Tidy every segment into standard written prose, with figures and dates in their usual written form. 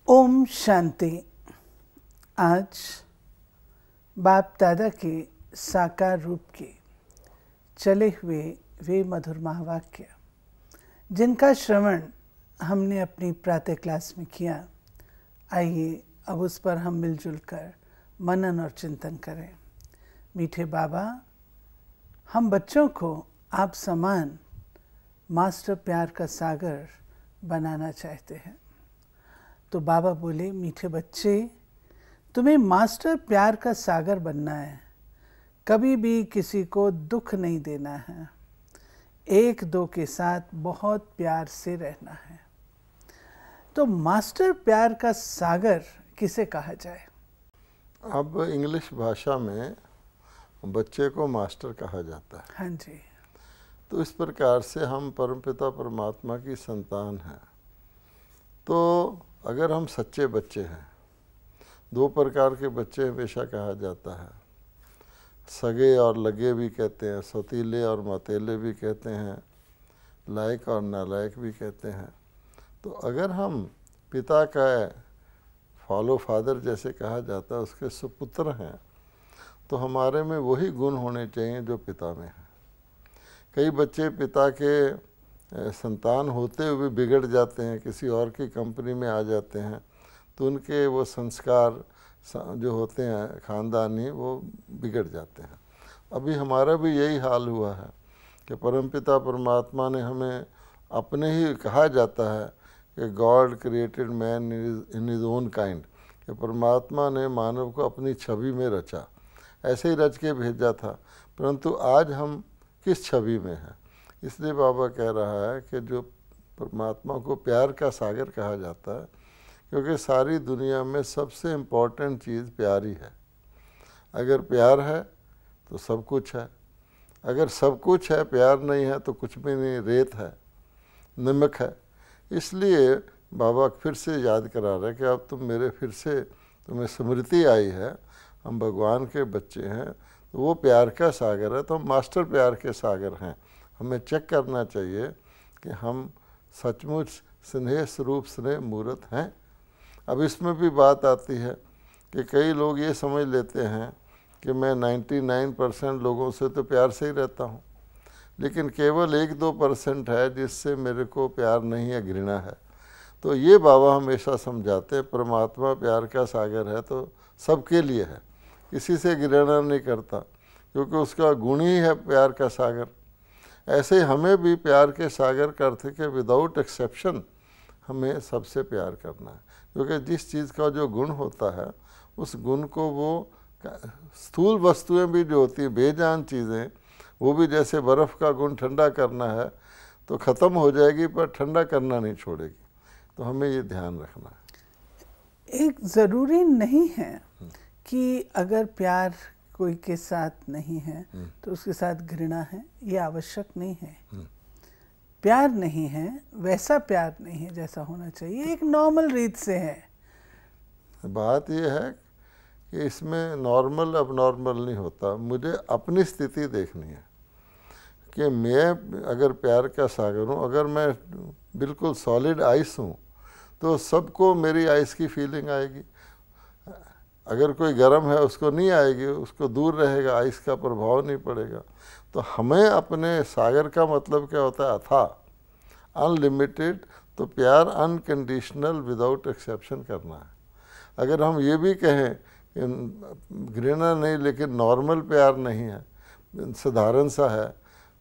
ओम शांति। आज बाप दादा के साकार रूप के चले हुए वे मधुर महावाक्य जिनका श्रवण हमने अपनी प्रातः क्लास में किया, आइए अब उस पर हम मिलजुल कर मनन और चिंतन करें। मीठे बाबा, हम बच्चों को आप समान मास्टर प्यार का सागर बनाना चाहते हैं। तो बाबा बोले, मीठे बच्चे, तुम्हें मास्टर प्यार का सागर बनना है। कभी भी किसी को दुख नहीं देना है। एक दो के साथ बहुत प्यार से रहना है। तो मास्टर प्यार का सागर किसे कहा जाए? अब इंग्लिश भाषा में बच्चे को मास्टर कहा जाता है। हाँ जी। तो इस प्रकार से हम परमपिता परमात्मा की संतान हैं। तो अगर हम सच्चे बच्चे हैं, दो प्रकार के बच्चे हमेशा कहा जाता है, सगे और लगे भी कहते हैं, सौतीले और मतेले भी कहते हैं, लायक और नालायक भी कहते हैं। तो अगर हम पिता का फॉलो फादर जैसे कहा जाता है, उसके सुपुत्र हैं, तो हमारे में वही गुण होने चाहिए जो पिता में हैं। कई बच्चे पिता के संतान होते हुए बिगड़ जाते हैं, किसी और की कंपनी में आ जाते हैं, तो उनके वो संस्कार जो होते हैं ख़ानदानी, वो बिगड़ जाते हैं। अभी हमारा भी यही हाल हुआ है कि परमपिता परमात्मा ने हमें अपने ही कहा जाता है कि God created man in his own kind, कि परमात्मा ने मानव को अपनी छवि में रचा, ऐसे ही रच के भेजा था। परंतु आज हम किस छवि में हैं? इसलिए बाबा कह रहा है कि जो परमात्मा को प्यार का सागर कहा जाता है, क्योंकि सारी दुनिया में सबसे इम्पोर्टेंट चीज़ प्यार ही है। अगर प्यार है तो सब कुछ है, अगर सब कुछ है प्यार नहीं है तो कुछ भी नहीं, रेत है, नमक है। इसलिए बाबा फिर से याद करा रहे कि अब तुम मेरे फिर से तुम्हें स्मृति आई है, हम भगवान के बच्चे हैं, तो वो प्यार का सागर है, तो हम मास्टर प्यार के सागर हैं। हमें चेक करना चाहिए कि हम सचमुच स्नेह स्वरूप स्नेह मूर्त हैं। अब इसमें भी बात आती है कि कई लोग ये समझ लेते हैं कि मैं 99% लोगों से तो प्यार से ही रहता हूँ, लेकिन केवल 1-2% है जिससे मेरे को प्यार नहीं है, घृणा है। तो ये बाबा हमेशा समझाते हैं, परमात्मा प्यार का सागर है तो सबके लिए है, किसी से घृणा नहीं करता, क्योंकि उसका गुण ही है प्यार का सागर। ऐसे ही हमें भी प्यार के सागर का अर्थ है कि विदाउट एक्सेप्शन हमें सबसे प्यार करना है, क्योंकि जिस चीज़ का जो गुण होता है उस गुण को वो स्थूल वस्तुएं भी जो होती हैं, बेजान चीज़ें, वो भी जैसे बर्फ़ का गुण ठंडा करना है तो ख़त्म हो जाएगी, पर ठंडा करना नहीं छोड़ेगी। तो हमें ये ध्यान रखना है। एक ज़रूरी नहीं है कि अगर प्यार कोई के साथ नहीं है तो उसके साथ घृणा है, ये आवश्यक नहीं है। प्यार नहीं है, वैसा प्यार नहीं है जैसा होना चाहिए, एक नॉर्मल रीत से है। बात यह है कि इसमें नॉर्मल अब नॉर्मल नहीं होता। मुझे अपनी स्थिति देखनी है कि मैं अगर प्यार का सागर हूँ, अगर मैं बिल्कुल सॉलिड आइस हूँ तो सबको मेरी आइस की फीलिंग आएगी। अगर कोई गर्म है उसको नहीं आएगी, उसको दूर रहेगा, आइस का प्रभाव नहीं पड़ेगा। तो हमें अपने सागर का मतलब क्या होता है? अथाह, अनलिमिटेड। तो प्यार अनकंडीशनल, विदाउट एक्सेप्शन करना है। अगर हम ये भी कहें कि घृणा नहीं, लेकिन नॉर्मल प्यार नहीं है, साधारण सा है,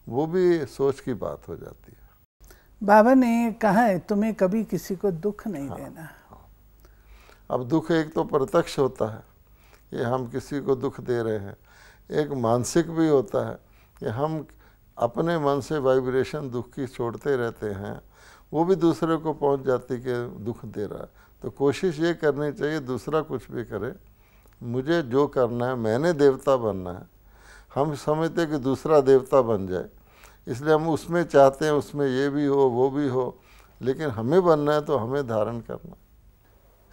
वो भी सोच की बात हो जाती है। बाबा ने कहा है तुम्हें कभी किसी को दुख नहीं देना। अब दुख एक तो प्रत्यक्ष होता है कि हम किसी को दुख दे रहे हैं, एक मानसिक भी होता है कि हम अपने मन से वाइब्रेशन दुख की छोड़ते रहते हैं, वो भी दूसरे को पहुंच जाती कि दुख दे रहा है। तो कोशिश ये करनी चाहिए, दूसरा कुछ भी करे, मुझे जो करना है, मैंने देवता बनना है। हम समझते कि दूसरा देवता बन जाए, इसलिए हम उसमें चाहते हैं उसमें ये भी हो वो भी हो, लेकिन हमें बनना है तो हमें धारण करना।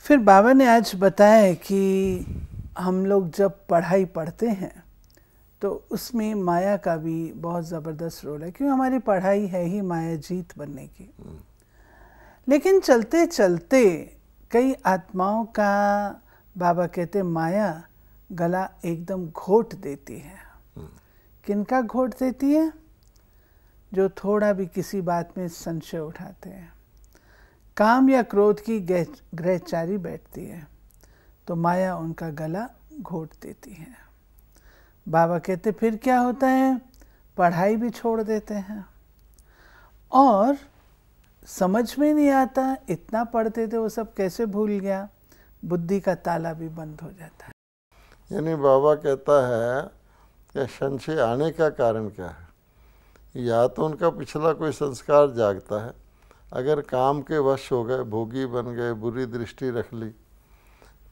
फिर बाबा ने आज बताया कि हम लोग जब पढ़ाई पढ़ते हैं तो उसमें माया का भी बहुत ज़बरदस्त रोल है, क्योंकि हमारी पढ़ाई है ही माया जीत बनने की। लेकिन चलते चलते कई आत्माओं का बाबा कहते माया गला एकदम घोट देती है। किनका घोट देती है? जो थोड़ा भी किसी बात में संशय उठाते हैं। काम या क्रोध की ग्रहचारी बैठती है तो माया उनका गला घोट देती है। बाबा कहते फिर क्या होता है? पढ़ाई भी छोड़ देते हैं और समझ में नहीं आता, इतना पढ़ते थे वो सब कैसे भूल गया। बुद्धि का ताला भी बंद हो जाता है। यानी बाबा कहता है कि संशय आने का कारण क्या है? या तो उनका पिछला कोई संस्कार जागता है, अगर काम के वश हो गए, भोगी बन गए, बुरी दृष्टि रख ली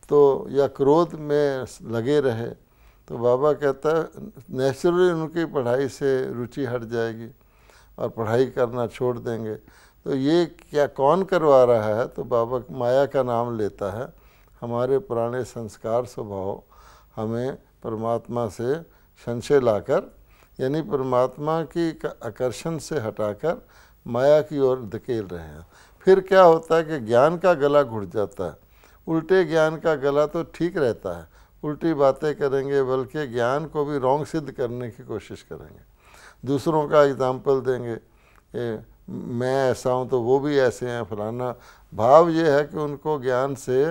तो, या क्रोध में लगे रहे, तो बाबा कहता है नेचुरली उनकी पढ़ाई से रुचि हट जाएगी और पढ़ाई करना छोड़ देंगे। तो ये क्या कौन करवा रहा है? तो बाबा माया का नाम लेता है। हमारे पुराने संस्कार स्वभाव हमें परमात्मा से संशय लाकर, यानी परमात्मा की आकर्षण से हटाकर माया की ओर धकेल रहे हैं। फिर क्या होता है कि ज्ञान का गला घुट जाता है। उल्टे ज्ञान का गला तो ठीक रहता है, उल्टी बातें करेंगे, बल्कि ज्ञान को भी रॉन्ग सिद्ध करने की कोशिश करेंगे। दूसरों का एग्जाम्पल देंगे, मैं ऐसा हूँ तो वो भी ऐसे हैं, फलाना। भाव ये है कि उनको ज्ञान से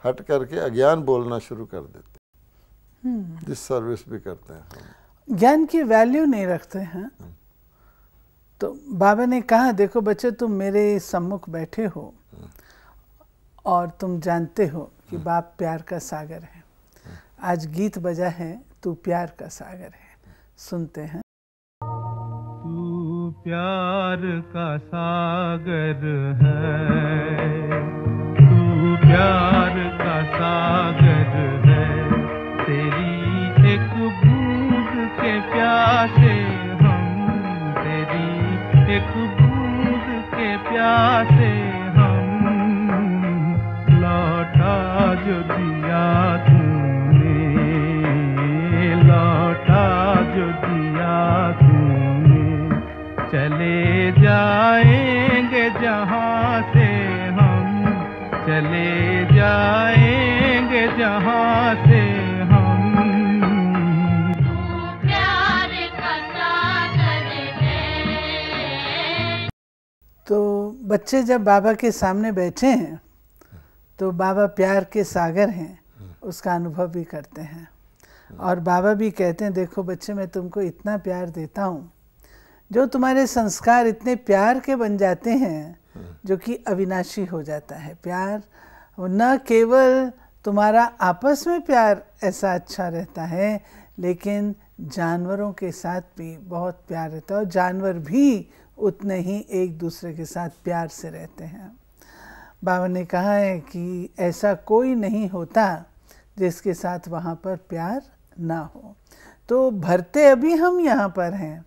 हट करके अज्ञान बोलना शुरू कर देते हैं। जिस सर्विस भी करते हैं, ज्ञान की वैल्यू नहीं रखते हैं। तो बाबा ने कहा देखो बच्चे, तुम मेरे सम्मुख बैठे हो और तुम जानते हो कि बाप प्यार का सागर है। आज गीत बजा है, तू प्यार का सागर है। सुनते हैं। तू प्यार का सागर है, तू प्यार का सागर है। तेरी एक बूंद के प्यासे हम, तेरी एक बूंद के प्यासे हम। लौटा जो दिया तूने, लौटा जो दिया तूने। चले जाएंगे जहाँ से हम, चले जाएंगे जहाँ से हम। तो बच्चे जब बाबा के सामने बैठे हैं तो बाबा प्यार के सागर हैं, उसका अनुभव भी करते हैं। और बाबा भी कहते हैं देखो बच्चे, मैं तुमको इतना प्यार देता हूँ, जो तुम्हारे संस्कार इतने प्यार के बन जाते हैं जो कि अविनाशी हो जाता है। प्यार न केवल तुम्हारा आपस में प्यार ऐसा अच्छा रहता है, लेकिन जानवरों के साथ भी बहुत प्यार रहता है और जानवर भी उतने ही एक दूसरे के साथ प्यार से रहते हैं। बाबा ने कहा है कि ऐसा कोई नहीं होता जिसके साथ वहाँ पर प्यार ना हो। तो भरते अभी हम यहाँ पर हैं,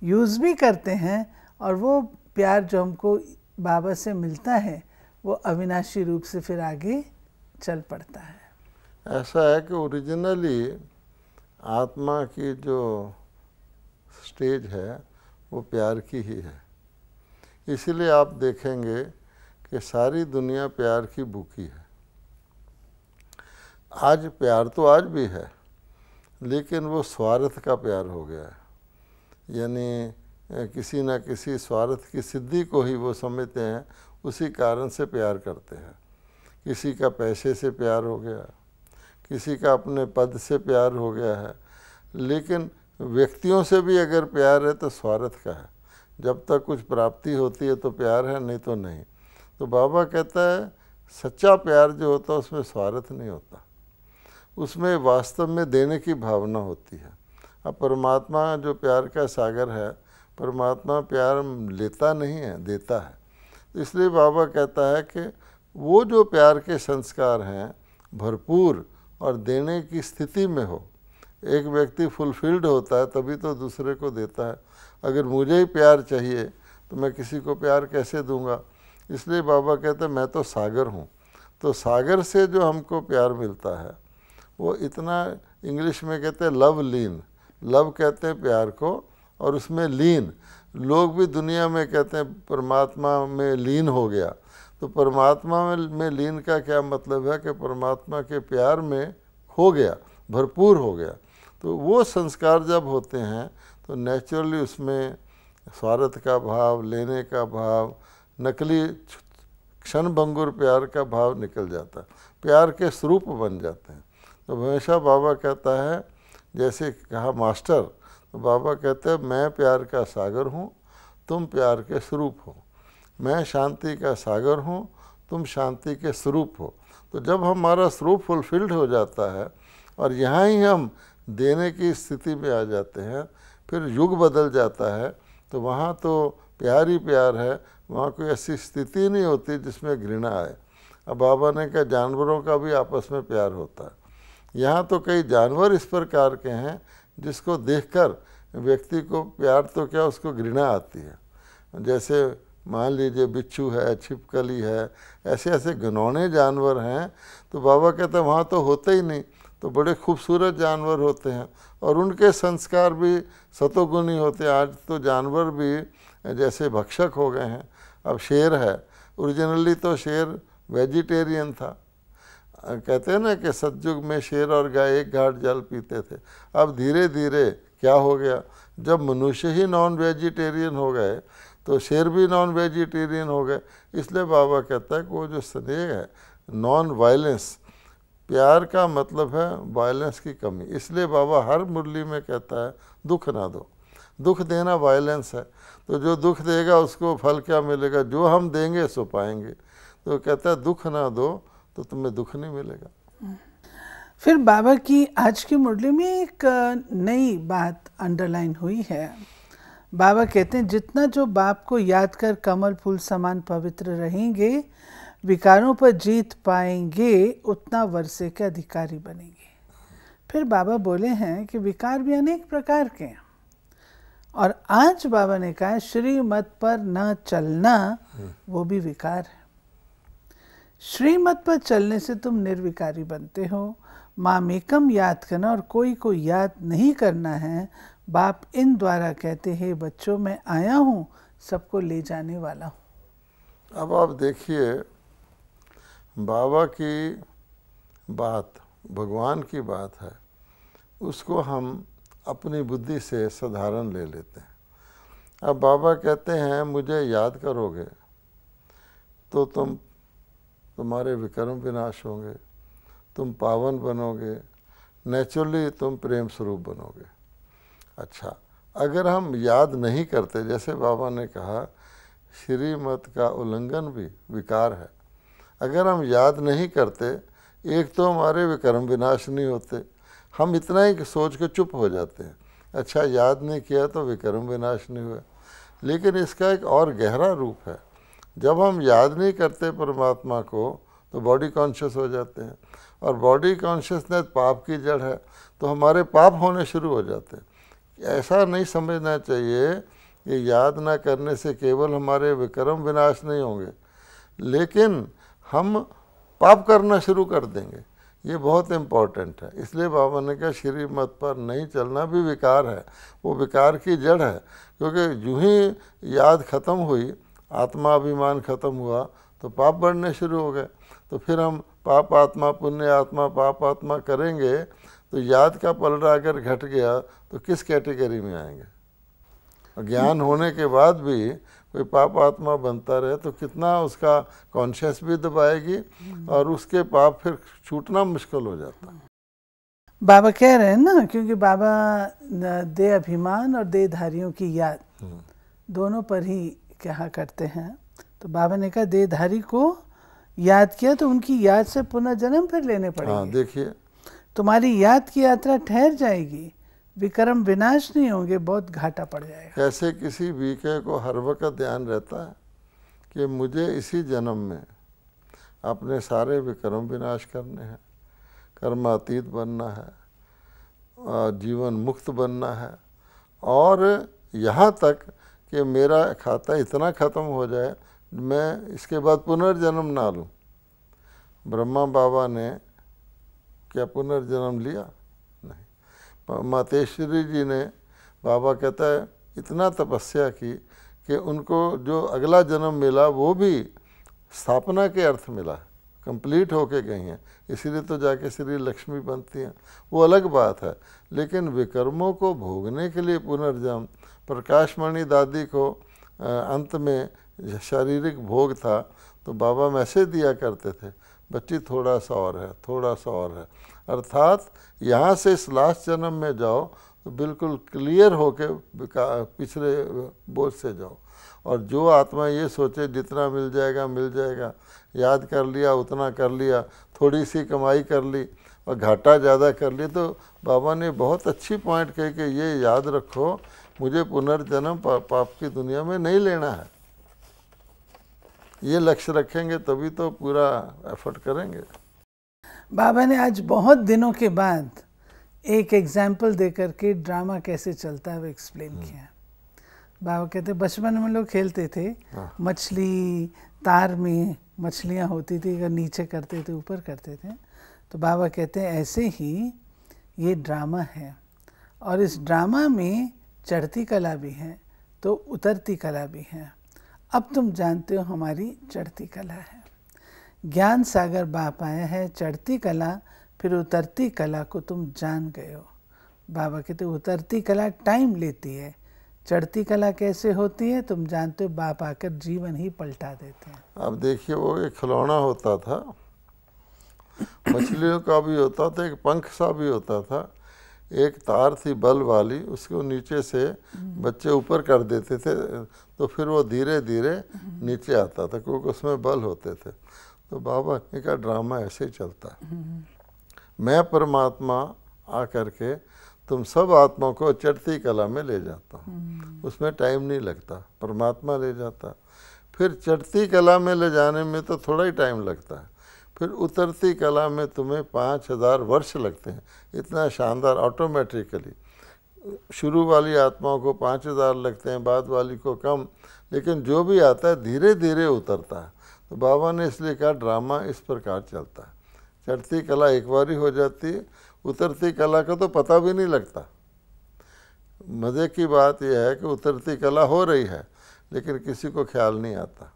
यूज़ भी करते हैं, और वो प्यार जो हमको बाबा से मिलता है वो अविनाशी रूप से फिर आगे चल पड़ता है। ऐसा है कि ओरिजिनली आत्मा की जो स्टेज है वो प्यार की ही है। इसीलिए आप देखेंगे कि सारी दुनिया प्यार की भूखी है। आज प्यार तो आज भी है, लेकिन वो स्वार्थ का प्यार हो गया है। यानी किसी न किसी स्वार्थ की सिद्धि को ही वो समझते हैं, उसी कारण से प्यार करते हैं। किसी का पैसे से प्यार हो गया, किसी का अपने पद से प्यार हो गया है, लेकिन व्यक्तियों से भी अगर प्यार है तो स्वार्थ का है। जब तक कुछ प्राप्ति होती है तो प्यार है, नहीं तो नहीं। तो बाबा कहता है सच्चा प्यार जो होता है उसमें स्वार्थ नहीं होता, उसमें वास्तव में देने की भावना होती है। अब परमात्मा जो प्यार का सागर है, परमात्मा प्यार लेता नहीं है, देता है। तो इसलिए बाबा कहता है कि वो जो प्यार के संस्कार हैं भरपूर और देने की स्थिति में हो। एक व्यक्ति फुलफिल्ड होता है तभी तो दूसरे को देता है। अगर मुझे ही प्यार चाहिए तो मैं किसी को प्यार कैसे दूंगा? इसलिए बाबा कहते हैं मैं तो सागर हूँ। तो सागर से जो हमको प्यार मिलता है वो इतना, इंग्लिश में कहते हैं लव लीन, लव कहते हैं प्यार को, और उसमें लीन। लोग भी दुनिया में कहते हैं परमात्मा में लीन हो गया। तो तो परमात्मा में लीन का क्या मतलब है कि परमात्मा के प्यार में खो गया, भरपूर हो गया। तो वो संस्कार जब होते हैं तो नेचुरली उसमें स्वार्थ का भाव, लेने का भाव, नकली क्षणभंगुर प्यार का भाव निकल जाता है, प्यार के स्वरूप बन जाते हैं। तो हमेशा बाबा कहता है, जैसे कहा मास्टर, तो बाबा कहते हैं मैं प्यार का सागर हूँ, तुम प्यार के स्वरूप हो। मैं शांति का सागर हूँ, तुम शांति के स्वरूप हो। तो जब हमारा स्वरूप फुलफिल्ड हो जाता है और यहाँ ही हम देने की स्थिति में आ जाते हैं, फिर युग बदल जाता है, तो वहाँ तो प्यार ही प्यार है, वहाँ कोई ऐसी स्थिति नहीं होती जिसमें घृणा आए। अब बाबा ने कहा जानवरों का भी आपस में प्यार होता है। यहाँ तो कई जानवर इस प्रकार के हैं जिसको देखकर व्यक्ति को प्यार तो क्या, उसको घृणा आती है। जैसे मान लीजिए बिच्छू है, छिपकली है, ऐसे ऐसे घिनौने जानवर हैं, तो बाबा कहते हैं वहाँ तो होते ही नहीं, तो बड़े खूबसूरत जानवर होते हैं और उनके संस्कार भी सतोगुणी होते हैं। आज तो जानवर भी जैसे भक्षक हो गए हैं। अब शेर है, ओरिजिनली तो शेर वेजिटेरियन था। कहते हैं ना कि सतयुग में शेर और गाय एक घाट जल पीते थे। अब धीरे धीरे क्या हो गया, जब मनुष्य ही नॉन वेजिटेरियन हो गए तो शेर भी नॉन वेजिटेरियन हो गए। इसलिए बाबा कहता है कि वो जो स्नेह है, नॉन वायलेंस, प्यार का मतलब है वायलेंस की कमी। इसलिए बाबा हर मुरली में कहता है दुख ना दो। दुख देना वायलेंस है, तो जो दुख देगा उसको फल क्या मिलेगा, जो हम देंगे सो पाएंगे। तो कहता है दुख ना दो तो तुम्हें दुख नहीं मिलेगा। फिर बाबा की आज की मुरली में एक नई बात अंडरलाइन हुई है। बाबा कहते हैं जितना जो बाप को याद कर कमल फूल समान पवित्र रहेंगे, विकारों पर जीत पाएंगे, उतना वर्षे के अधिकारी बनेंगे। फिर बाबा बोले हैं कि विकार भी अनेक प्रकार के हैं, और आज बाबा ने कहा श्रीमत पर न चलना वो भी विकार है। श्रीमत पर चलने से तुम निर्विकारी बनते हो। मामेकम याद करना और कोई को याद नहीं करना है। बाप इन द्वारा कहते हैं बच्चों मैं आया हूँ सबको ले जाने वाला हूँ। अब आप देखिए, बाबा की बात भगवान की बात है, उसको हम अपनी बुद्धि से साधारण ले लेते हैं। अब बाबा कहते हैं मुझे याद करोगे तो तुम्हारे विक्रम विनाश होंगे, तुम पावन बनोगे, नेचुरली तुम प्रेम स्वरूप बनोगे। अच्छा, अगर हम याद नहीं करते, जैसे बाबा ने कहा श्रीमत का उल्लंघन भी विकार है। अगर हम याद नहीं करते, एक तो हमारे विक्रम विनाश नहीं होते, हम इतना ही सोच के चुप हो जाते हैं, अच्छा याद नहीं किया तो विक्रम विनाश नहीं हुआ। लेकिन इसका एक और गहरा रूप है। जब हम याद नहीं करते परमात्मा को तो बॉडी कॉन्शियस हो जाते हैं, और बॉडी कॉन्शियसनेस पाप की जड़ है, तो हमारे पाप होने शुरू हो जाते हैं। ऐसा नहीं समझना चाहिए कि याद ना करने से केवल हमारे विक्रम विनाश नहीं होंगे, लेकिन हम पाप करना शुरू कर देंगे। ये बहुत इम्पॉर्टेंट है। इसलिए बाबा ने कहा श्रीमत पर नहीं चलना भी विकार है, वो विकार की जड़ है। क्योंकि यूँ ही याद खत्म हुई, आत्माभिमान खत्म हुआ, तो पाप बढ़ने शुरू हो गए। तो फिर हम पाप आत्मा, पुण्य आत्मा, पाप आत्मा करेंगे, तो याद का पलड़ा अगर घट गया तो किस कैटेगरी में आएंगे। ज्ञान होने के बाद भी कोई पाप आत्मा बनता रहे तो कितना उसका कॉन्शियस भी दबाएगी, और उसके पाप फिर छूटना मुश्किल हो जाता है। बाबा कह रहे हैं ना, क्योंकि बाबा दे अभिमान और देहधारियों की याद दोनों पर ही कहा करते हैं। तो बाबा ने कहा देहधारी को याद किया तो उनकी याद से पुनर्जन्म फिर लेने पड़ेंगे। हाँ, देखिए तुम्हारी याद की यात्रा ठहर जाएगी, विक्रम विनाश नहीं होंगे, बहुत घाटा पड़ जाएगा। ऐसे किसी बीके को हर वक्त ध्यान रहता है कि मुझे इसी जन्म में अपने सारे विक्रम विनाश करने हैं, कर्मातीत बनना है, जीवन मुक्त बनना है, और यहाँ तक कि मेरा खाता इतना ख़त्म हो जाए मैं इसके बाद पुनर्जन्म ना लूँ। ब्रह्मा बाबा ने क्या पुनर्जन्म लिया? नहीं। मातेश्वरी जी ने, बाबा कहता है, इतना तपस्या की कि उनको जो अगला जन्म मिला वो भी स्थापना के अर्थ मिला है, कंप्लीट होके गई हैं, इसीलिए तो जाके श्री लक्ष्मी बनती हैं, वो अलग बात है। लेकिन विकर्मों को भोगने के लिए पुनर्जन्म, प्रकाशमणि दादी को अंत में शारीरिक भोग था तो बाबा मैसेज दिया करते थे, बच्ची थोड़ा सा और है, थोड़ा सा और है, अर्थात यहाँ से इस लास्ट जन्म में जाओ तो बिल्कुल क्लियर होके पिछले बोझ से जाओ। और जो आत्मा ये सोचे जितना मिल जाएगा, याद कर लिया उतना कर लिया, थोड़ी सी कमाई कर ली और घाटा ज़्यादा कर ली, तो बाबा ने बहुत अच्छी पॉइंट कही कि ये याद रखो, मुझे पुनर्जन्म पाप की दुनिया में नहीं लेना है। ये लक्ष्य रखेंगे तभी तो पूरा एफर्ट करेंगे। बाबा ने आज बहुत दिनों के बाद एक एग्जाम्पल देकर के ड्रामा कैसे चलता है वो एक्सप्लेन किया। बाबा कहते बचपन में लोग खेलते थे, मछली तार में मछलियाँ होती थी, अगर नीचे करते थे ऊपर करते थे, तो बाबा कहते हैं ऐसे ही ये ड्रामा है, और इस ड्रामा में चढ़ती कला भी है तो उतरती कला भी है। अब तुम जानते हो हमारी चढ़ती कला है, ज्ञान सागर बाप आया है, चढ़ती कला फिर उतरती कला को तुम जान गए हो। बाबा कहते उतरती कला टाइम लेती है, चढ़ती कला कैसे होती है तुम जानते हो, बाप आकर जीवन ही पलटा देते हैं। अब देखिए वो एक खिलौना होता था, मछलियों का भी होता था, एक पंख सा भी होता था, एक तार थी बल वाली, उसको नीचे से बच्चे ऊपर कर देते थे तो फिर वो धीरे धीरे नीचे आता था, क्योंकि उसमें बल होते थे। तो बाबा ने कहा ड्रामा ऐसे ही चलता है, मैं परमात्मा आकर के तुम सब आत्माओं को चढ़ती कला में ले जाता हूँ, उसमें टाइम नहीं लगता, परमात्मा ले जाता। फिर चढ़ती कला में ले जाने में तो थोड़ा ही टाइम लगता है, फिर उतरती कला में तुम्हें 5000 वर्ष लगते हैं। इतना शानदार ऑटोमेटिकली, शुरू वाली आत्माओं को 5000 लगते हैं, बाद वाली को कम, लेकिन जो भी आता है धीरे धीरे उतरता है। तो बाबा ने इसलिए कहा ड्रामा इस प्रकार चलता है, चढ़ती कला एक बार ही हो जाती है, उतरती कला का तो पता भी नहीं लगता। मज़े की बात यह है कि उतरती कला हो रही है लेकिन किसी को ख्याल नहीं आता,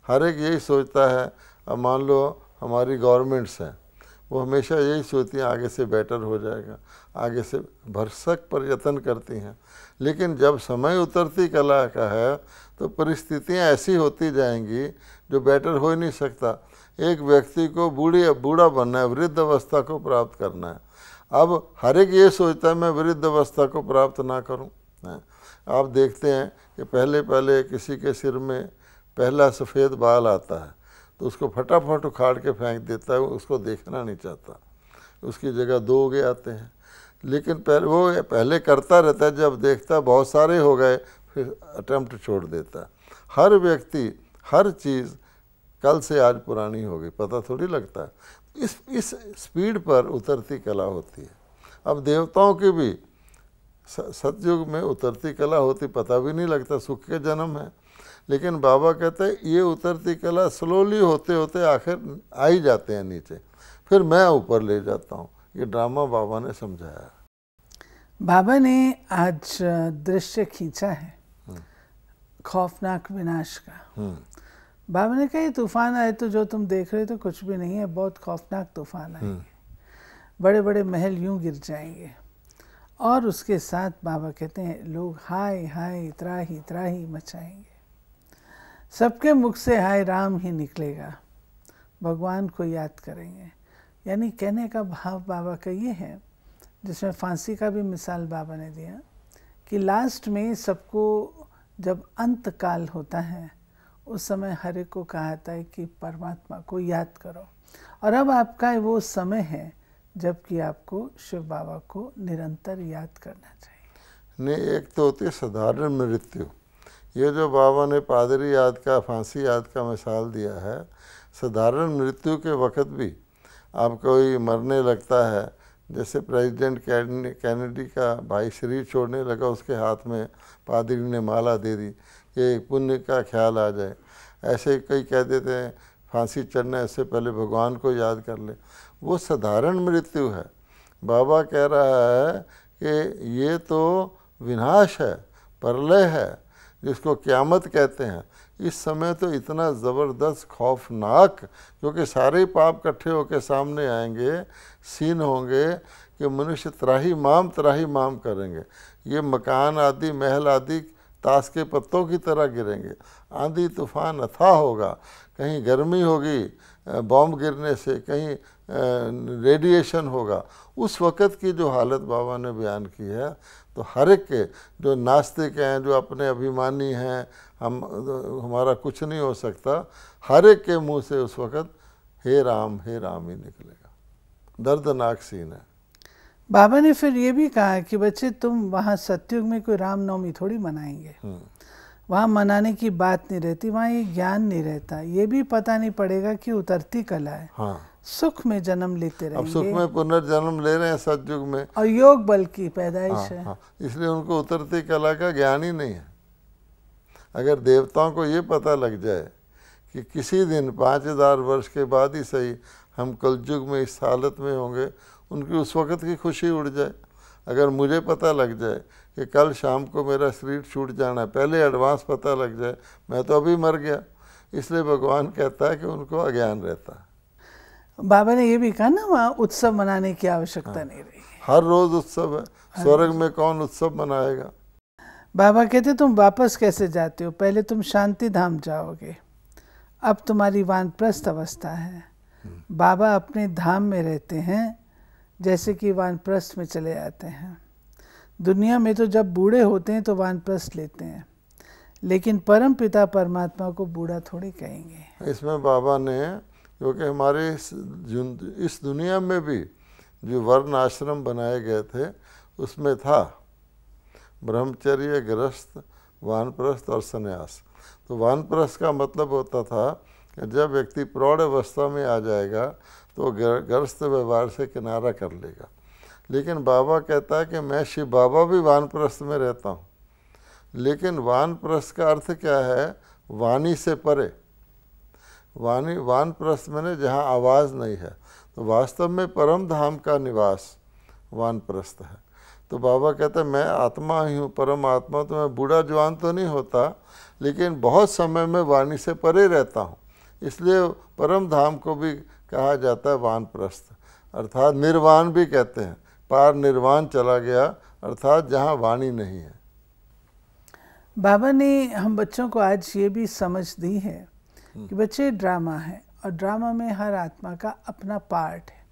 हर एक यही सोचता है। अब मान लो हमारी गवर्नमेंट्स हैं, वो हमेशा यही सोचती हैं आगे से बेटर हो जाएगा, आगे से भरसक प्रयत्न करती हैं, लेकिन जब समय उतरती कला का है तो परिस्थितियाँ ऐसी होती जाएंगी जो बेटर हो ही नहीं सकता। एक व्यक्ति को बूढ़ा बनना है, वृद्ध अवस्था को प्राप्त करना है, अब हर एक ये सोचता है मैं वृद्ध अवस्था को प्राप्त ना करूं। आप देखते हैं कि पहले किसी के सिर में पहला सफ़ेद बाल आता है तो उसको फटाफट उखाड़ के फेंक देता है, उसको देखना नहीं चाहता, उसकी जगह 2 उगे आते हैं। लेकिन पहले करता रहता है, जब देखता बहुत सारे हो गए फिर अटेम्प्ट छोड़ देता है। हर व्यक्ति हर चीज़ कल से आज पुरानी हो गई, पता थोड़ी लगता है। इस स्पीड पर उतरती कला होती है। अब देवताओं की भी सतयुग में उतरती कला होती, पता भी नहीं लगता, सुख के जन्म है। लेकिन बाबा कहते हैं ये उतरती कला स्लोली होते होते आखिर आ ही जाते हैं नीचे, फिर मैं ऊपर ले जाता हूँ। ये ड्रामा बाबा ने समझाया। बाबा ने आज दृश्य खींचा है खौफनाक विनाश का। बाबा ने कहा ये तूफान आए तो जो तुम देख रहे हो तो कुछ भी नहीं है, बहुत खौफनाक तूफान आएंगे, बड़े बड़े महल यूं गिर जाएंगे। और उसके साथ बाबा कहते हैं लोग हाय हाय त्राही मचाएंगे, सबके मुख से हाय राम ही निकलेगा, भगवान को याद करेंगे। यानी कहने का भाव बाबा का ये है, जिसमें फांसी का भी मिसाल बाबा ने दिया कि लास्ट में सबको जब अंत काल होता है उस समय हर एक को कहा जाता है कि परमात्मा को याद करो, और अब आपका वो समय है जबकि आपको शिव बाबा को निरंतर याद करना चाहिए। नहीं, एक तो होती है साधारण मृत्यु, ये जो बाबा ने पादरी याद का, फांसी याद का मिसाल दिया है, साधारण मृत्यु के वक्त भी आप कोई मरने लगता है, जैसे प्रेसिडेंट कैनेडी का भाई शरीर छोड़ने लगा, उसके हाथ में पादरी ने माला दे दी कि पुण्य का ख्याल आ जाए। ऐसे कई कह देते हैं फांसी चढ़ने से पहले भगवान को याद कर ले, वो साधारण मृत्यु है। बाबा कह रहा है कि ये तो विनाश है, प्रलय है, जिसको क़यामत कहते हैं। इस समय तो इतना ज़बरदस्त खौफनाक, क्योंकि सारे पाप इकट्ठे होकर सामने आएंगे, सीन होंगे कि मनुष्य त्राही माम करेंगे। ये मकान आदि महल आदि ताश के पत्तों की तरह गिरेंगे। आंधी तूफान अथाह होगा, कहीं गर्मी होगी बॉम्ब गिरने से, कहीं रेडिएशन होगा। उस वक़्त की जो हालत बाबा ने बयान की है, तो हर एक के जो नास्तिक हैं, जो अपने अभिमानी हैं, हमारा कुछ नहीं हो सकता, हर एक के मुंह से उस वक़्त हे राम ही निकलेगा। दर्दनाक सीन है। बाबा ने फिर ये भी कहा कि बच्चे तुम वहाँ सतयुग में कोई रामनवमी थोड़ी मनाएंगे, वहाँ मनाने की बात नहीं रहती, वहाँ ये ज्ञान नहीं रहता, ये भी पता नहीं पड़ेगा कि उतरती कला है। हाँ, सुख में जन्म लेते रहेंगे, अब सुख में पुनर्जन्म ले रहे हैं सतयुग में, और योग बल की पैदाइश हाँ, है। हाँ, इसलिए उनको उतरती कला का ज्ञान ही नहीं है। अगर देवताओं को ये पता लग जाए कि किसी दिन 5000 वर्ष के बाद ही सही हम कलयुग में इस हालत में होंगे, उनकी उस वक़्त की खुशी उड़ जाए। अगर मुझे पता लग जाए कि कल शाम को मेरा शरीर छूट जाना है, पहले एडवांस पता लग जाए, मैं तो अभी मर गया। इसलिए भगवान कहता है कि उनको अज्ञान रहता है। बाबा ने ये भी कहा ना, वहाँ उत्सव मनाने की आवश्यकता नहीं रही। हर रोज़ उत्सव है, स्वर्ग में कौन उत्सव मनाएगा। बाबा कहते तुम वापस कैसे जाते हो, पहले तुम शांति धाम जाओगे, अब तुम्हारी वानप्रस्थ अवस्था है। बाबा अपने धाम में रहते हैं जैसे कि वानप्रस्थ में चले जाते हैं। दुनिया में तो जब बूढ़े होते हैं तो वानप्रस्थ लेते हैं, लेकिन परम पिता परमात्मा को बूढ़ा थोड़ी कहेंगे। इसमें बाबा ने, क्योंकि हमारे इस दुनिया में भी जो वर्ण आश्रम बनाए गए थे उसमें था ब्रह्मचर्य, गृहस्थ, वानप्रस्थ और संन्यास। तो वानप्रस्थ का मतलब होता था कि जब व्यक्ति प्रौढ़ अवस्था में आ जाएगा तो गृहस्थ व्यवहार से किनारा कर लेगा। लेकिन बाबा कहता है कि मैं शिव बाबा भी वानप्रस्थ में रहता हूँ। लेकिन वानप्रस्थ का अर्थ क्या है? वाणी से परे। वानप्रस्थ में जहाँ आवाज़ नहीं है, तो वास्तव में परम धाम का निवास वानप्रस्थ है। तो बाबा कहते हैं मैं आत्मा ही हूँ, परम आत्मा। तो मैं बूढ़ा जवान तो नहीं होता, लेकिन बहुत समय में वाणी से परे रहता हूँ। इसलिए परम धाम को भी कहा जाता है वानप्रस्थ, अर्थात निर्वाण भी कहते हैं। पार निर्वाण चला गया, अर्थात जहाँ वाणी नहीं है। बाबा ने हम बच्चों को आज ये भी समझ दी है कि बच्चे ड्रामा है, और ड्रामा में हर आत्मा का अपना पार्ट है।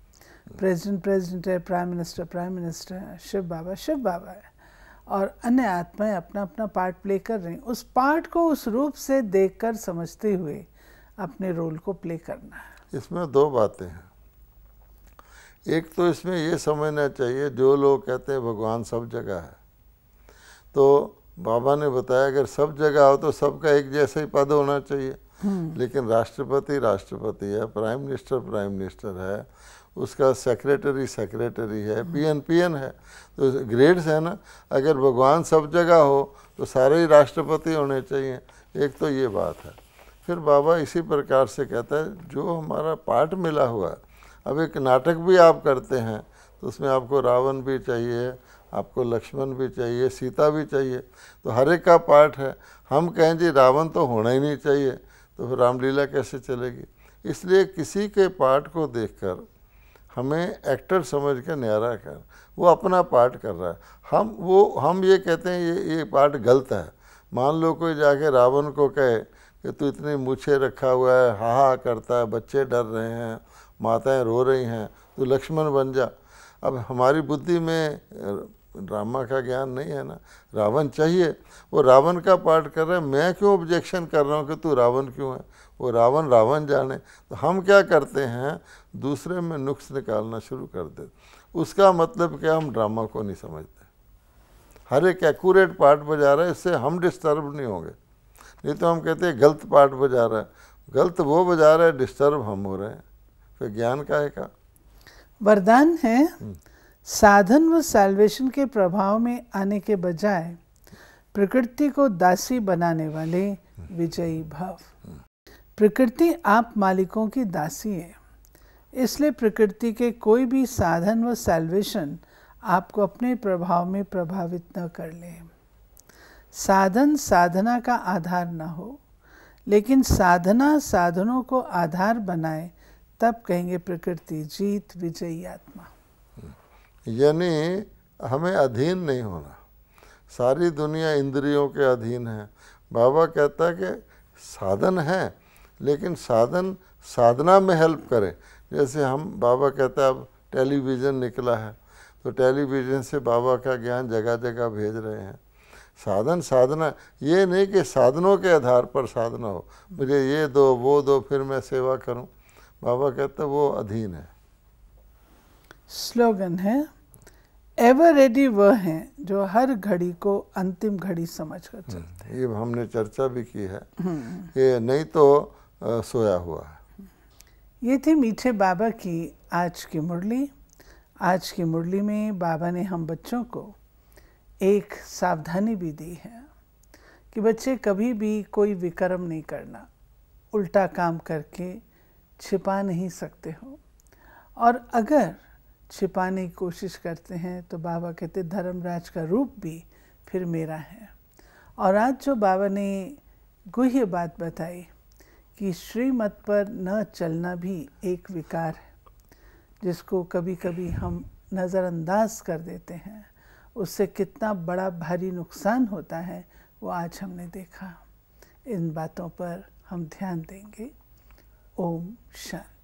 प्रेसिडेंट है, प्राइम मिनिस्टर है, शिव बाबा है, और अन्य आत्माएं अपना अपना पार्ट प्ले कर रही हैं। उस पार्ट को उस रूप से देखकर समझते हुए अपने रोल को प्ले करना है। इसमें दो बातें हैं। एक तो इसमें ये समझना चाहिए, जो लोग कहते हैं भगवान सब जगह है, तो बाबा ने बताया अगर सब जगह हो तो सबका एक जैसा ही पद होना चाहिए। लेकिन राष्ट्रपति है, प्राइम मिनिस्टर है, उसका सेक्रेटरी है, पीएन है, तो ग्रेड्स है ना। अगर भगवान सब जगह हो तो सारे ही राष्ट्रपति होने चाहिए। एक तो ये बात है। फिर बाबा इसी प्रकार से कहता है जो हमारा पार्ट मिला हुआ है। अब एक नाटक भी आप करते हैं तो उसमें आपको रावण भी चाहिए, आपको लक्ष्मण भी चाहिए, सीता भी चाहिए, तो हर एक का पार्ट है। हम कहें जी रावण तो होना ही नहीं चाहिए, तो फिर रामलीला कैसे चलेगी? इसलिए किसी के पार्ट को देखकर हमें एक्टर समझ के न्यारा कर, वो अपना पार्ट कर रहा है। हम ये कहते हैं ये पार्ट गलत है। मान लो कोई जाके रावण को कहे कि तू इतनी मूछें रखा हुआ है, हा करता है, बच्चे डर रहे हैं, माताएं रो रही हैं, तू लक्ष्मण बन जा। अब हमारी बुद्धि में ड्रामा का ज्ञान नहीं है ना। रावण चाहिए, वो रावण का पार्ट कर रहा है, मैं क्यों ऑब्जेक्शन कर रहा हूँ कि तू रावण क्यों है? वो रावण जाने। तो हम क्या करते हैं, दूसरे में नुक्स निकालना शुरू कर देते। उसका मतलब क्या, हम ड्रामा को नहीं समझते। हर एक एक्यूरेट पार्ट बजा रहा है, इससे हम डिस्टर्ब नहीं होंगे। नहीं तो हम कहते हैं गलत पार्ट बजा रहा है, गलत वो बजा रहा है, डिस्टर्ब हम हो रहे हैं। फिर ज्ञान काहे का? वरदान है साधन व सैल्वेशन के प्रभाव में आने के बजाय प्रकृति को दासी बनाने वाले विजयी भव। प्रकृति आप मालिकों की दासी है, इसलिए प्रकृति के कोई भी साधन व सैल्वेशन आपको अपने प्रभाव में प्रभावित न कर ले। साधन साधना का आधार न हो, लेकिन साधना साधनों को आधार बनाए, तब कहेंगे प्रकृति जीत विजयी आत्मा। यानी हमें अधीन नहीं होना। सारी दुनिया इंद्रियों के अधीन है। बाबा कहता है कि साधन है, लेकिन साधन साधना में हेल्प करे। जैसे हम, बाबा कहता है अब टेलीविज़न निकला है, तो टेलीविज़न से बाबा का ज्ञान जगह जगह भेज रहे हैं। साधन साधना, ये नहीं कि साधनों के आधार पर साधना हो, मुझे ये दो वो दो फिर मैं सेवा करूं। बाबा कहते वो अधीन है। स्लोगन है, एवर रेडी वह हैं जो हर घड़ी को अंतिम घड़ी समझकर चलते हैं। ये हमने चर्चा भी की है, ये नहीं तो सोया हुआ है। ये थी मीठे बाबा की आज की मुरली। आज की मुरली में बाबा ने हम बच्चों को एक सावधानी भी दी है कि बच्चे कभी भी कोई विकर्म नहीं करना, उल्टा काम करके छिपा नहीं सकते हो, और अगर छिपाने की कोशिश करते हैं तो बाबा कहते धर्मराज का रूप भी फिर मेरा है। और आज जो बाबा ने गुह्य बात बताई कि श्रीमत पर न चलना भी एक विकार है, जिसको कभी कभी हम नज़रअंदाज कर देते हैं, उससे कितना बड़ा भारी नुकसान होता है वो आज हमने देखा। इन बातों पर हम ध्यान देंगे। ओम शांति।